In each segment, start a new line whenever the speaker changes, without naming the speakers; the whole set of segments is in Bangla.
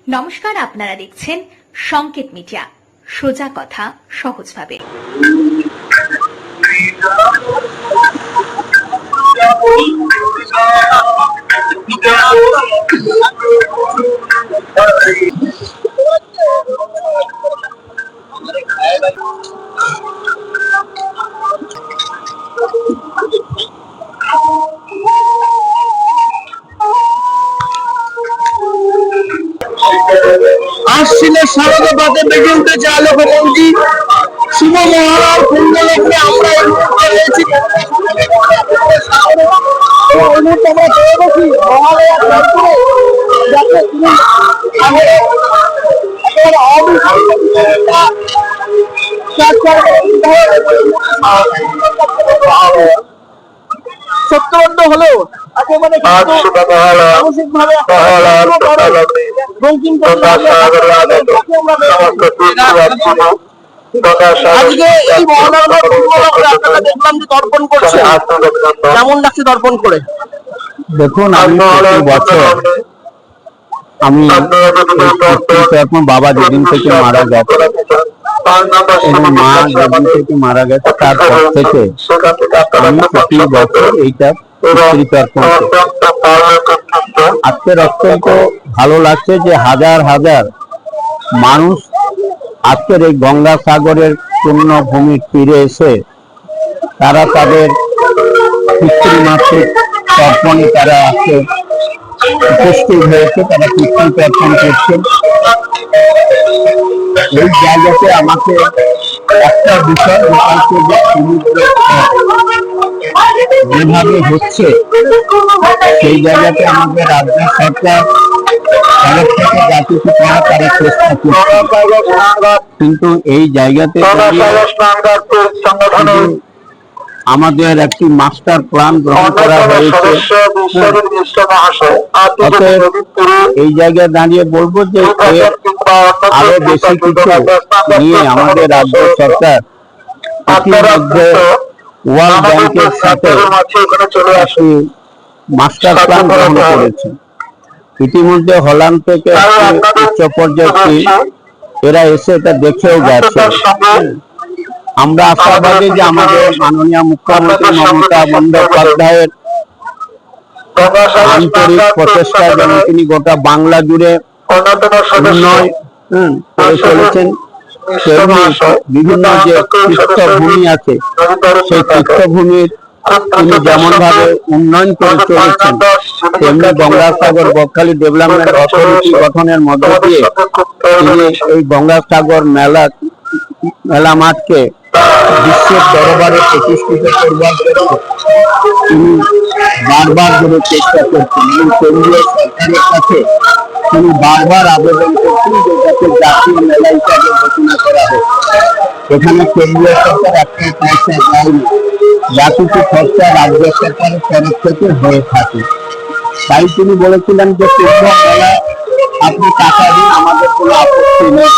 নমস্কার, আপনারা দেখছেন সংকেত মিডিয়া, সোজা কথা সহজভাবে।
আশ্বিনের শারদ পাতে বেজে উঠেছে আলোকমন্ত্রী শুভ মহালয়ার কুণ্ডলগ্নে আমরা এই মুহূর্তে রয়েছি। সত্যবদ্ধ হলেও একেবারে মানসিকভাবে আজকে এই মহানগর আপনারা দেখলাম যে দর্পণ করছে, কেমন লাগছে দর্পণ করে?
দেখুন, আমি প্রতি বছর এখন বাবা যেদিন থেকে মারা গেছে এবং মা যেদিন থেকে মারা গেছে তারপর থেকে আমি প্রতি বছর এইটা তর্পণ করি। আজকের অত্যন্ত ভালো লাগছে যে হাজার হাজার মানুষ আজকের এই গঙ্গাসাগরের পূর্ণভূমির তীরে এসে তারা তাদের পিতৃমাতৃক তর্পণে তারা আজকে উপস্থিত হয়েছে, তারা পিতৃতর্পণ করছে। এই জায়গাতে আমাকে একটা বিষয় যে সমুদ্র যেভাবে হচ্ছে সেই জায়গাতে আমাদের রাজ্য সরকার তরফ থেকে যা কিছু করা তারা চেষ্টা করছে, কিন্তু এই জায়গাতে আমাদের একটি মাস্টার প্ল্যান গ্রহণ করা হয়েছে। এই জায়গায় দাঁড়িয়ে বলবো যে আরো বেশি কিছু নিয়ে আমাদের রাজ্য সরকার ইতিমধ্যে ওয়ার্ল্ড ব্যাংকের সাথে একটি মাস্টার প্ল্যান গ্রহণ করেছে। ইতিমধ্যে হল্যান্ড থেকে উচ্চ পর্যায়ে এরা এসে এটা দেখেও গেছে। আমরা আশাবাদী যে আমাদের মাননীয় মুখ্যমন্ত্রী মমতা বন্দ্যোপাধ্যায়ের আন্তরিক প্রচেষ্টা যেন তিনি গোটা বাংলা জুড়ে উন্নয়ন করে চলেছেন, বিভিন্ন যে তীর্থভূমি আছে সেই তীর্থভূমির তিনি যেমন ভাবে উন্নয়ন করে চলেছেন, তেমনি গঙ্গাসাগর বকখালি ডেভেলপমেন্ট অথরিটি গঠনের মধ্য দিয়ে তিনি এই গঙ্গাসাগর মেলা মাঠকে বিশ্বের দরবারে প্রতিষ্ঠিত করবার জন্য তিনি বারবার ধরে চেষ্টা করছেন এবং কেন্দ্রীয় সরকারের কাছে তিনি বারবার আবেদন করছেন যে যাতে জাতীয় মেলা হিসাবে ঘোষণা করা হোক। এখানে কেন্দ্রীয় সরকার একটা পয়সা দেয়নি, যা কিছু খরচা রাজ্য সরকারের তরফ থেকে হয়ে থাকে। তাই তিনি বলেছিলেন যে কুম্ভ মেলা আপনি টাকা দিন, আমাদের কোনো আপত্তি নেই,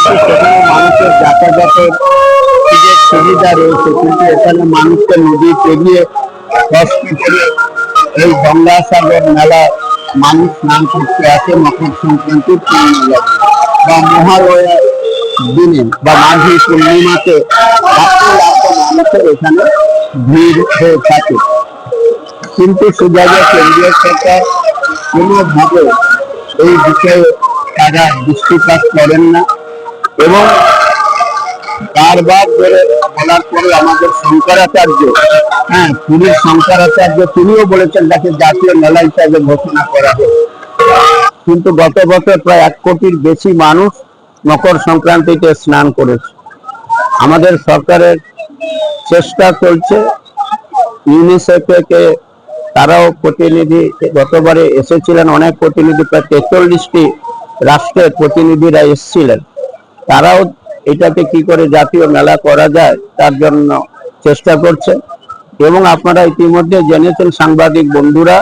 সেখানে মানুষের যাতায়াতের সুবিধা রয়েছে, কিন্তু এখানে মানুষকে নদী পেরিয়ে কষ্ট করে এই গঙ্গাসাগর মেলা মানুষ স্নান করতে আসে মকর সংক্রান্তির পূর্ণিমা বা মহালয়ার দিনে বা মাঘী পূর্ণিমাতে মানুষের এখানে ভিড় হয়ে থাকে। কিন্তু সে জায়গায় কেন্দ্রীয় সরকার কোনোভাবে এই বিষয়ে তারা দৃষ্টিপাত করেন না এবং বারবার ধরে বলার পরে আমাদের শঙ্করাচার্য, পুরীর শঙ্করাচার্য, তিনিও বলেছেন যাকে জাতীয় মেলা হিসাবে ঘোষণা করা হোক। কিন্তু গত বছর প্রায় 1 কোটির বেশি মানুষ মকর সংক্রান্তিতে স্নান করেছে। আমাদের সরকারের চেষ্টা চলছে, ইউনিসেফকে তারাও প্রতিনিধি গতবারে এসেছিলেন, অনেক প্রতিনিধি প্রায় 43টি রাষ্ট্রের প্রতিনিধিরা এসেছিলেন, তারাও এটাকে কি করে জাতীয় মেলা করা যায় তার জন্য চেষ্টা করছে। এবং আপনারা ইতিমধ্যে জেনেছেন সাংবাদিক বন্ধুরা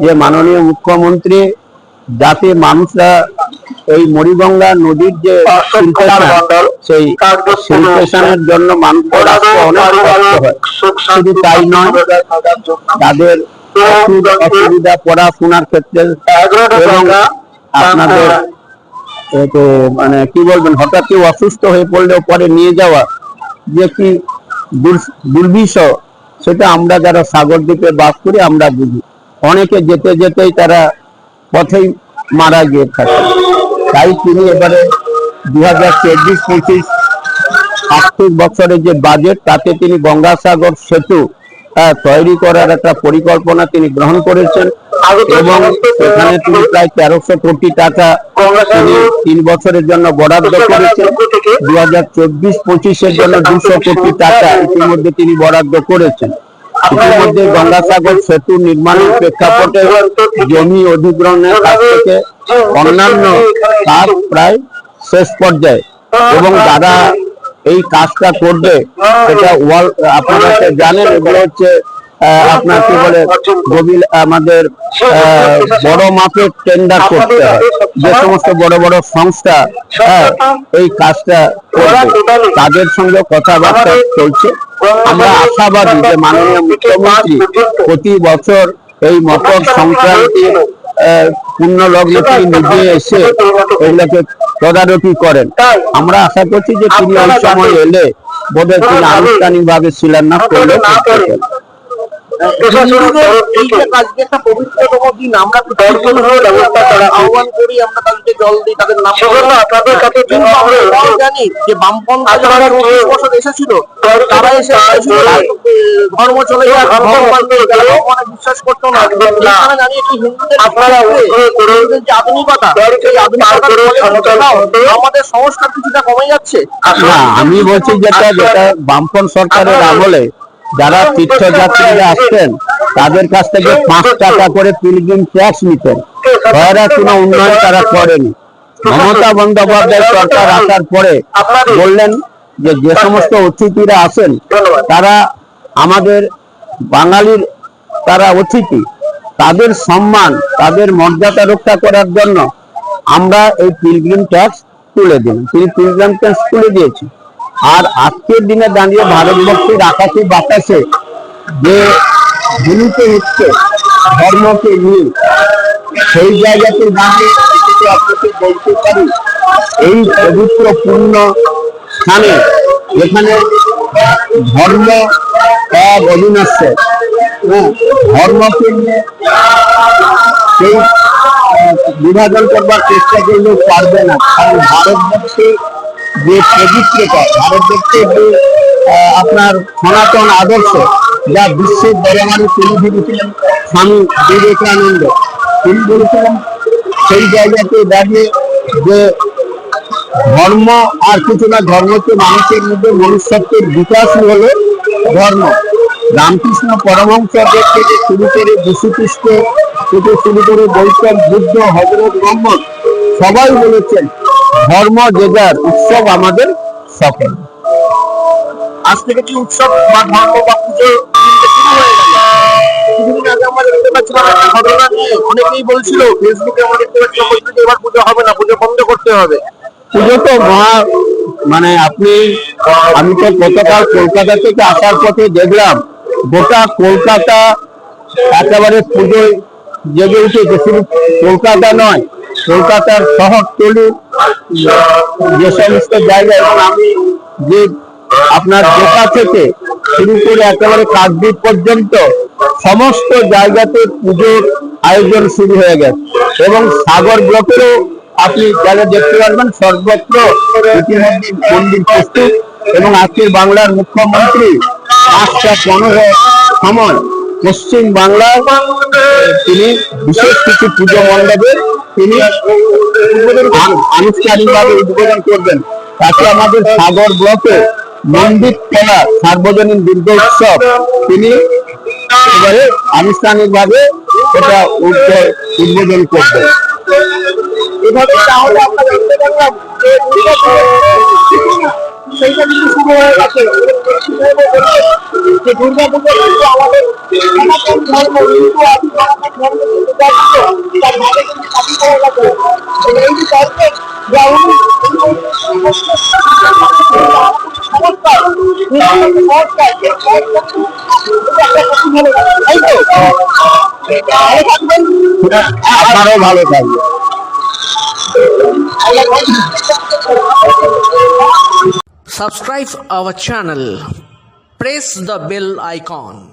যে মাননীয় মুখ্যমন্ত্রী যাতে মানুষরা এই মরিগঙ্গা নদীর যে সেই শিল্পেশনের জন্য মানুষের অনেক কষ্ট হয়, শুধু তাই নয় তাদের অসুবিধা পড়াশোনার ক্ষেত্রে এবং আপনাদের এতে মানে কি বলবেন, হঠাৎ কেউ অসুস্থ হয়ে পড়লেও পরে নিয়ে যাওয়া যে কি দুর্বিষহ, সেটা আমরা যারা সাগর দ্বীপে বাস করি আমরা বুঝি। অনেকে যেতে যেতেই তারা পথেই মারা গিয়ে থাকে। তাই তিনি এবারে 2024-25 আর্থিক বছরের যে বাজেট, তাতে তিনি গঙ্গাসাগর সেতু তৈরি করার একটা পরিকল্পনা তিনি গ্রহণ করেছেন এবং এখানে তিনি প্রায় 1300 কোটি টাকা তিনি 3 বছরের জন্য বরাদ্দ করেছেন। 2024-25 জন্য 200 কোটি টাকা ইতিমধ্যে তিনি বরাদ্দ করেছেন। ইতিমধ্যে গঙ্গাসাগর সেতু নির্মাণের প্রেক্ষাপটে জমি অধিগ্রহণের কাছ থেকে অন্যান্য কাজ প্রায় শেষ পর্যায়ে, এবং যারা এই কাজটা করবে এটা আপনারা জানেন, এগুলো হচ্ছে আপনার কি বলে আমাদের বড় মাপের টেন্ডার করতে হয়। যে সমস্ত বড় বড় সংস্থা এই কাজটা করবে তাদের সঙ্গে কথাবার্তা চলছে। আমরা আশাবাদী যে মাননীয় মুখ্যমন্ত্রী প্রতি বছর এই মকর সংক্রান্তির পূর্ণ লগ্নে তিনি নিজে এসে এগুলোকে তদারকি করেন। আমরা আশা করছি যে তিনি ওই সময় এলে বোধহয় তিনি আনুষ্ঠানিকভাবে শিলান্যাস করলে
আহ্বান করি, আমরা তাদেরকে জল দিই, তাদের নাম জানি যে বামপন্থ এসেছিল, তারা এসে ধর্ম চলে যায়, বিশ্বাস করতো না। জানি এটি হিন্দুদের যে আধুনিকতা, সেই আধুনিকতা আমাদের সংস্কার কিছুটা কমে যাচ্ছে।
আমি বলছি যেটা বামপন্থ সরকারের আমলে যারা তীর্থযাত্রীরা আসতেন তাদের কাছ থেকে 5 টাকা করে পিলগ্রিম ট্যাক্স নিতেন, কোনো উন্নয়ন তারা করেনি। মমতা বন্দ্যোপাধ্যায় সরকার আসার পরে বললেন যে যে সমস্ত অতিথিরা আসেন তারা আমাদের বাঙালির, তারা অতিথি, তাদের সম্মান, তাদের মর্যাদা রক্ষা করার জন্য আমরা এই পিলগ্রিম ট্যাক্স তুলে দিন। তিনি পিলগ্রিম ট্যাক্স তুলে দিয়েছি। আর আজকের দিনে দাঁড়িয়ে ভারতবর্ষের আকাশে বাতাসে যে ঝুলিত হচ্ছে ধর্মকে নিয়ে, সেই জায়গাতে দাঁড়িয়ে আপনাকে বলতে পারি এই পবিত্র পূর্ণ স্থানে যেখানে ধর্ম এক অবিনশ্বর, ধর্মকে নিয়ে সেই বিভাজন করবার চেষ্টা করলেও পারবে না। কারণ ভারতবর্ষে যে পবিত্রতা, ভারতবর্ষের যে আপনার সনাতন আদর্শ, যা বিশ্বের দরবারে তুলে ধরেছিলেন স্বামী বিবেকানন্দ, তিনি বলেছিলেন সেই জায়গাতে দাঁড়িয়ে যে ধর্ম আর কিছু না, ধর্ম হচ্ছে মানুষের মধ্যে মনুষ্যত্বের বিকাশই হলো ধর্ম। রামকৃষ্ণ পরমহংসদেব থেকে শুরু করে যীশুখ্রিস্ট থেকে শুরু করে গৌতম বুদ্ধ, হযরত মুহাম্মদ সবাই বলেছেন ধর্ম যে যার, উৎসব আমাদের সকল।
আজ থেকে কি উৎসব বা ধর্ম বা পুজো শুরু হয়ে গেল? কিছুদিন আগে আমরা দেখতে পাচ্ছিলাম একটা ঘটনা নিয়ে অনেকেই বলছিল, ফেসবুকে আমরা দেখতে পাচ্ছিলাম এবার পুজো হবে না, পুজো বন্ধ করতে হবে।
পুজো তো মানে আমি তো গতকাল কলকাতা থেকে আসার পথে দেখলাম গোটা কলকাতা একেবারে পুজোয় জেগে উঠেছে। শুধু কলকাতা নয়, কলকাতার শহরতলি যে সমস্ত জায়গায়, এবং আমি যে আপনার জেলা থেকে শুরু করে একেবারে কাকদ্বীপ পর্যন্ত সমস্ত জায়গাতে পুজোর আয়োজন শুরু হয়ে গেছে। এবং সাগর ব্লকেও আপনি যারা দেখতে পারবেন সর্বত্র ইতিমধ্যে মন্দির প্রস্তুত। এবং আজকের বাংলার মুখ্যমন্ত্রী 5:15 সময় পশ্চিম বাংলায় তিনি বিশেষ কিছু পুজো মণ্ডপে তিনি আনুষ্ঠানিকভাবে উদ্বোধন করবেন। তাতে আমাদের সাগর ব্লকে মন্দির খেলা সার্বজনীন দুর্গা উৎসব তিনি এবারে আনুষ্ঠানিকভাবে এটা উদ্বোধন করবেন।
এভাবে তাহলে আমরা দেখতে পারলাম সেইটা কিন্তু শুরু হয়ে গেছে। যে দুর্গা পুজো কিন্তু আমাদের সনাতন ধর্ম, হিন্দু আদি সনাতন ধর্ম কিন্তু তার ভাবে কিন্তু দাবি করা গেছে। এই যে ধর্মের
আপনারাও ভালো থাকবেন।
Subscribe our channel. Press the bell icon.